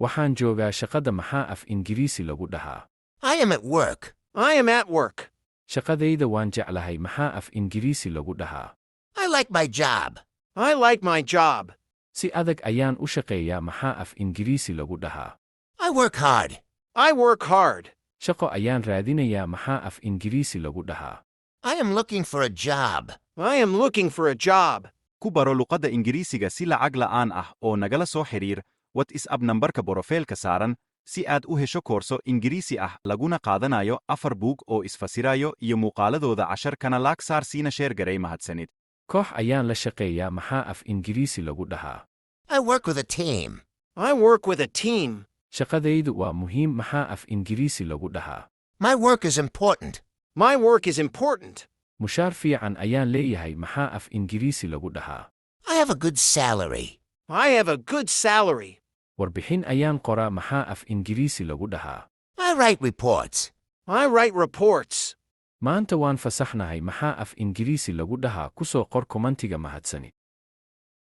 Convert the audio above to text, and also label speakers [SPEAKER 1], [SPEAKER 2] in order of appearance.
[SPEAKER 1] Waxaan joogaa shaqada maxaa af Ingiriisi lagu dhahaa?
[SPEAKER 2] I am at work.
[SPEAKER 3] I am at work.
[SPEAKER 1] Shaqadayda waan jeclahay maxaa af Ingiriisi lagu dhahaa?
[SPEAKER 2] I like my job.
[SPEAKER 3] I like my job.
[SPEAKER 1] Si adag ayaan u shaqeeyaa maxaa af Ingiriisi lagu dhahaa?
[SPEAKER 2] I work hard.
[SPEAKER 3] I work hard.
[SPEAKER 1] Shaqo ayaan raadinayaa maxaa af Ingiriisi lagu dhahaa?
[SPEAKER 2] I am looking for a job.
[SPEAKER 3] I am looking for a job.
[SPEAKER 4] Ku baro luqadda Ingiriisiga si lacag la'aan ah oo nagala soo xiriir WhatsApp nambarka borofiilka saaran si aad u hesho koorso Ingiriisi ah laguna qaadanayo 4 buug oo isfasirayo iyo muuqaaladooda casharkana laag saar siina sheer garay mahadsanid.
[SPEAKER 1] Koox ayaan la shaqeeyaa maxaa af Ingiriisi lagu dhahaa?
[SPEAKER 2] I work with a team.
[SPEAKER 3] I work with a team.
[SPEAKER 1] Shaqadaydu waa muhiim maxaa af Ingiriisi lagu dhahaa?
[SPEAKER 2] My work is important.
[SPEAKER 3] My work is important.
[SPEAKER 1] Mushaar fiican ayaan leeyahay maxaa af Ingiriisi lagu dhahaa?
[SPEAKER 2] I have a good salary.
[SPEAKER 3] I have a good salary.
[SPEAKER 1] Warbixin ayaan qoraa maxaa af Ingiriisi lagu dhahaa?
[SPEAKER 2] I write reports.
[SPEAKER 3] I write reports.
[SPEAKER 1] Maanta waan fasaxnahay maxaa af Ingiriisi lagu dhahaa ku soo qor kommentiga mahadsanid.